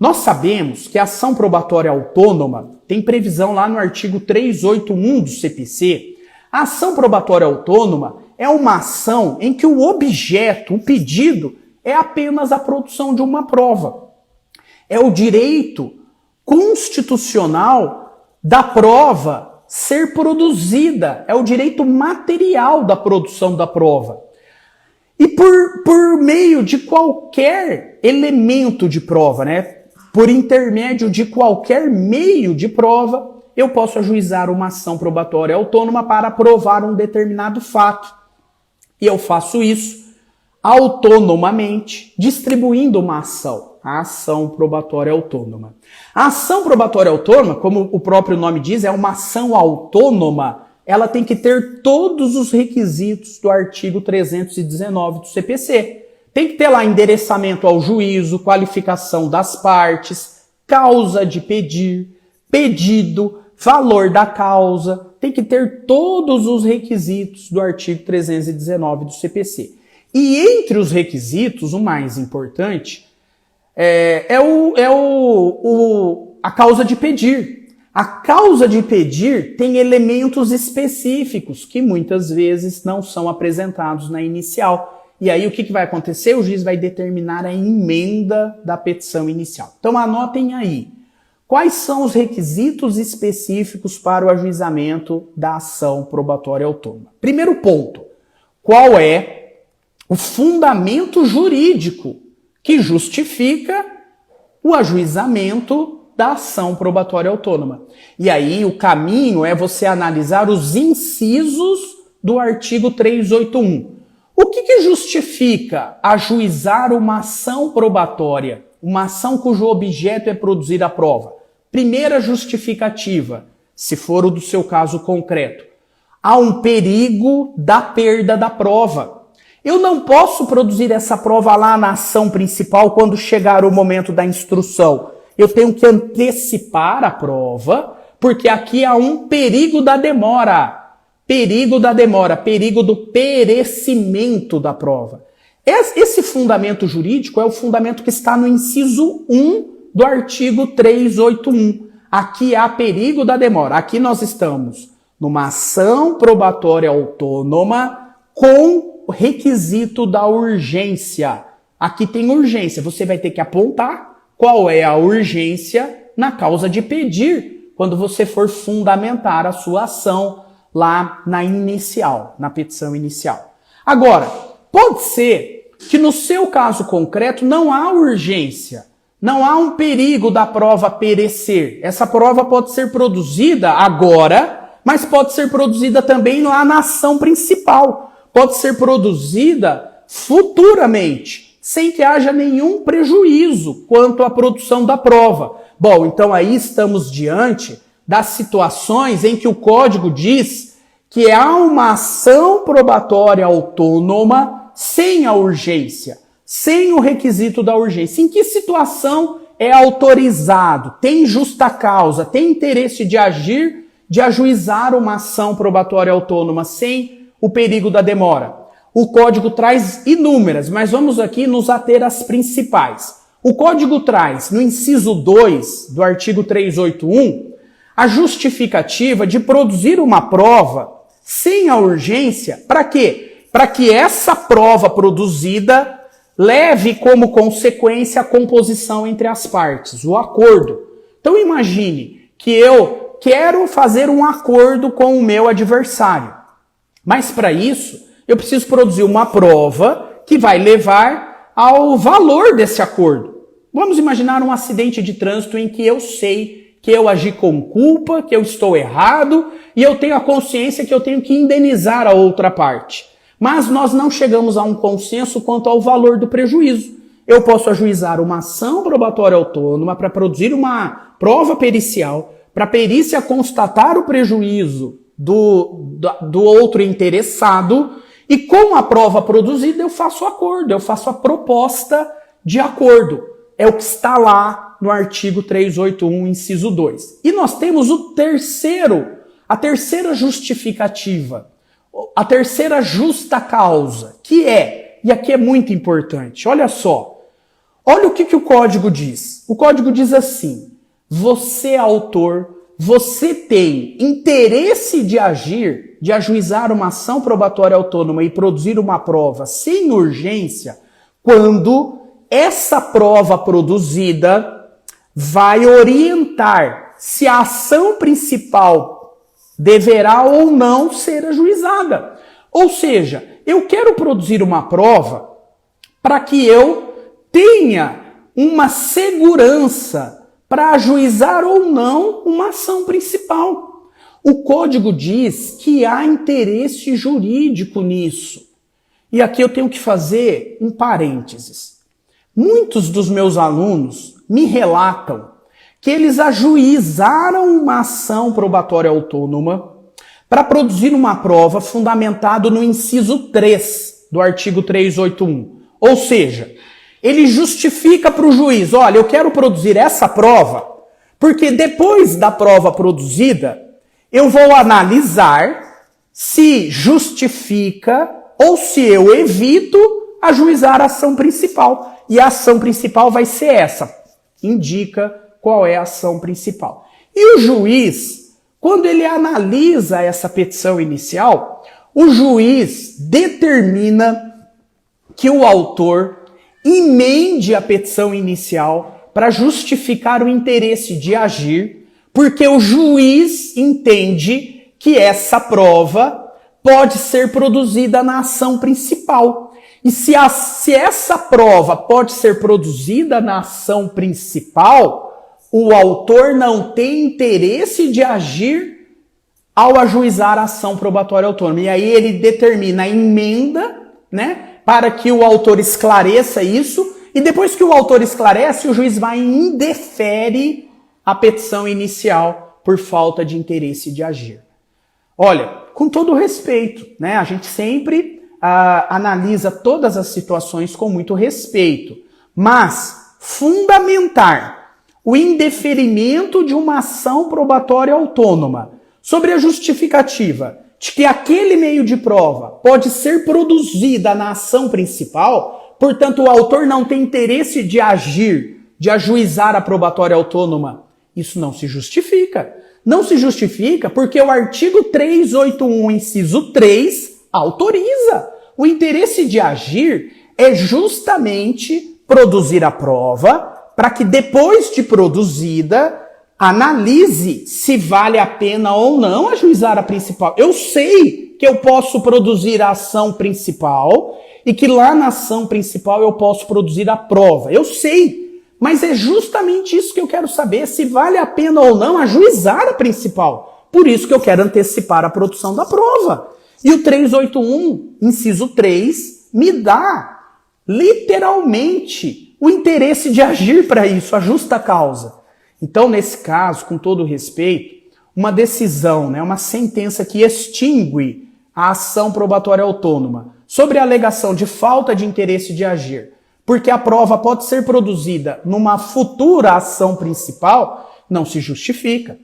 Nós sabemos que a ação probatória autônoma tem previsão lá no artigo 381 do CPC. A ação probatória autônoma é uma ação em que o objeto, o pedido, é apenas a produção de uma prova. É o direito constitucional da prova ser produzida, é o direito material da produção da prova. E por meio de qualquer elemento de prova, né? Por intermédio de qualquer meio de prova, eu posso ajuizar uma ação probatória autônoma para provar um determinado fato. E eu faço isso autonomamente, distribuindo uma ação, a ação probatória autônoma. A ação probatória autônoma, como o próprio nome diz, é uma ação autônoma. Ela tem que ter todos os requisitos do artigo 319 do CPC. Tem que ter lá endereçamento ao juízo, qualificação das partes, causa de pedir, pedido, valor da causa. Tem que ter todos os requisitos do artigo 319 do CPC. E entre os requisitos, o mais importante a causa de pedir. A causa de pedir tem elementos específicos que muitas vezes não são apresentados na inicial. E aí o que vai acontecer? O juiz vai determinar a emenda da petição inicial. Então anotem aí. Quais são os requisitos específicos para o ajuizamento da ação probatória autônoma? Primeiro ponto. Qual é o fundamento jurídico que justifica o ajuizamento da ação probatória autônoma? E aí o caminho é você analisar os incisos do artigo 381. O que justifica ajuizar uma ação probatória, uma ação cujo objeto é produzir a prova? Primeira justificativa, se for o do seu caso concreto, há um perigo da perda da prova. Eu não posso produzir essa prova lá na ação principal quando chegar o momento da instrução. Eu tenho que antecipar a prova, porque aqui há um perigo da demora. Perigo da demora, perigo do perecimento da prova. Esse fundamento jurídico é o fundamento que está no inciso 1 do artigo 381. Aqui há perigo da demora. Aqui nós estamos numa ação probatória autônoma com o requisito da urgência. Aqui tem urgência. Você vai ter que apontar qual é a urgência na causa de pedir, quando você for fundamentar a sua ação lá na inicial, na petição inicial. Agora, pode ser que no seu caso concreto não há urgência, não há um perigo da prova perecer. Essa prova pode ser produzida agora, mas pode ser produzida também lá na ação principal. Pode ser produzida futuramente, sem que haja nenhum prejuízo quanto à produção da prova. Bom, então aí estamos diante das situações em que o Código diz que há uma ação probatória autônoma sem a urgência, sem o requisito da urgência. Em que situação é autorizado, tem justa causa, tem interesse de agir, de ajuizar uma ação probatória autônoma sem o perigo da demora? O Código traz inúmeras, mas vamos aqui nos ater às principais. O Código traz, no inciso 2 do artigo 381, a justificativa de produzir uma prova sem a urgência. Para quê? Para que essa prova produzida leve como consequência a composição entre as partes, o acordo. Então imagine que eu quero fazer um acordo com o meu adversário. Mas para isso, eu preciso produzir uma prova que vai levar ao valor desse acordo. Vamos imaginar um acidente de trânsito em que eu sei que eu agi com culpa, que eu estou errado e eu tenho a consciência que eu tenho que indenizar a outra parte. Mas nós não chegamos a um consenso quanto ao valor do prejuízo. Eu posso ajuizar uma ação probatória autônoma para produzir uma prova pericial, para a perícia constatar o prejuízo do outro interessado, e com a prova produzida eu faço o acordo, eu faço a proposta de acordo. É o que está lá no artigo 381, inciso 2. E nós temos a terceira justificativa, a terceira justa causa, que é, e aqui é muito importante, olha só, Olha o que o código diz. O código diz assim: você, autor, você tem interesse de agir, de ajuizar uma ação probatória autônoma e produzir uma prova sem urgência, quando essa prova produzida vai orientar se a ação principal deverá ou não ser ajuizada. Ou seja, eu quero produzir uma prova para que eu tenha uma segurança para ajuizar ou não uma ação principal. O código diz que há interesse jurídico nisso. E aqui eu tenho que fazer um parênteses. Muitos dos meus alunos me relatam que eles ajuizaram uma ação probatória autônoma para produzir uma prova fundamentado no inciso 3 do artigo 381. Ou seja, ele justifica para o juiz: olha, eu quero produzir essa prova porque depois da prova produzida eu vou analisar se justifica ou se eu evito ajuizar a ação principal. E a ação principal vai ser essa. Indica qual é a ação principal. E o juiz, quando ele analisa essa petição inicial, o juiz determina que o autor emende a petição inicial para justificar o interesse de agir, porque o juiz entende que essa prova pode ser produzida na ação principal. E se essa prova pode ser produzida na ação principal, o autor não tem interesse de agir ao ajuizar a ação probatória autônoma. E aí ele determina a emenda, né, para que o autor esclareça isso, e depois que o autor esclarece, o juiz vai e indefere a petição inicial por falta de interesse de agir. Olha, com todo respeito, né, a gente sempre analisa todas as situações com muito respeito, mas fundamentar o indeferimento de uma ação probatória autônoma sobre a justificativa de que aquele meio de prova pode ser produzida na ação principal, portanto o autor não tem interesse de agir, de ajuizar a probatória autônoma, isso não se justifica. Não se justifica porque o artigo 381, inciso 3, autoriza. O interesse de agir é justamente produzir a prova para que depois de produzida, analise se vale a pena ou não ajuizar a principal. Eu sei que eu posso produzir a ação principal e que lá na ação principal eu posso produzir a prova. Eu sei, mas é justamente isso que eu quero saber, se vale a pena ou não ajuizar a principal. Por isso que eu quero antecipar a produção da prova. E o 381, inciso 3, me dá literalmente o interesse de agir para isso, a justa causa. Então, nesse caso, com todo respeito, uma decisão, né, uma sentença que extingue a ação probatória autônoma sobre a alegação de falta de interesse de agir, porque a prova pode ser produzida numa futura ação principal, não se justifica.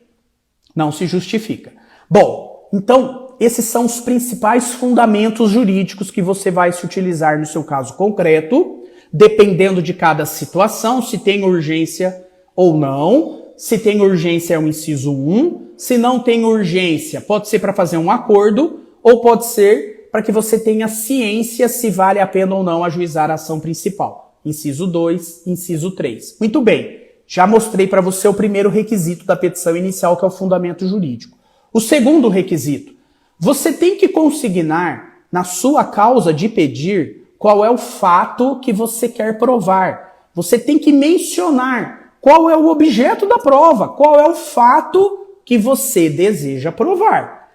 Não se justifica. Bom, então, esses são os principais fundamentos jurídicos que você vai se utilizar no seu caso concreto, dependendo de cada situação, se tem urgência ou não. Se tem urgência é o inciso 1, se não tem urgência pode ser para fazer um acordo ou pode ser para que você tenha ciência se vale a pena ou não ajuizar a ação principal. Inciso 2, inciso 3. Muito bem, já mostrei para você o primeiro requisito da petição inicial, que é o fundamento jurídico. O segundo requisito, você tem que consignar na sua causa de pedir qual é o fato que você quer provar. Você tem que mencionar qual é o objeto da prova, qual é o fato que você deseja provar.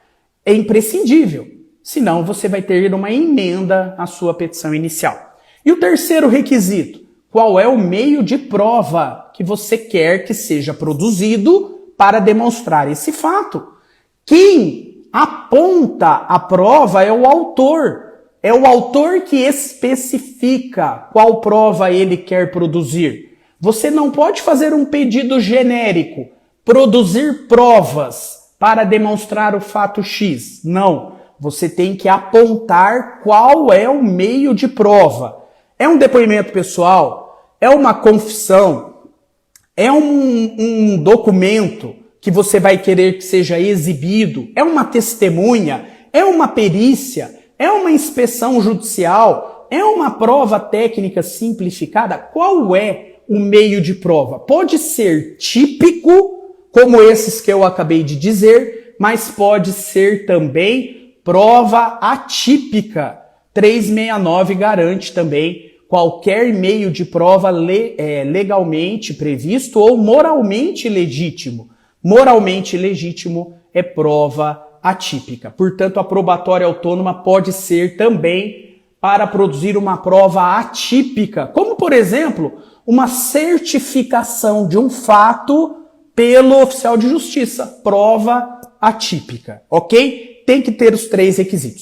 É imprescindível, senão você vai ter uma emenda à sua petição inicial. E o terceiro requisito, qual é o meio de prova que você quer que seja produzido para demonstrar esse fato? Quem aponta a prova é o autor. É o autor que especifica qual prova ele quer produzir. Você não pode fazer um pedido genérico, produzir provas para demonstrar o fato X. Não. Você tem que apontar qual é o meio de prova. É um depoimento pessoal? É uma confissão? É um documento que você vai querer que seja exibido? É uma testemunha? É uma perícia? É uma inspeção judicial? É uma prova técnica simplificada? Qual é o meio de prova? Pode ser típico, como esses que eu acabei de dizer, mas pode ser também prova atípica. 369 garante também qualquer meio de prova legalmente previsto ou moralmente legítimo. Moralmente legítimo é prova atípica. Portanto, a probatória autônoma pode ser também para produzir uma prova atípica, como, por exemplo, uma certificação de um fato pelo oficial de justiça. Prova atípica, ok? Tem que ter os 3 requisitos.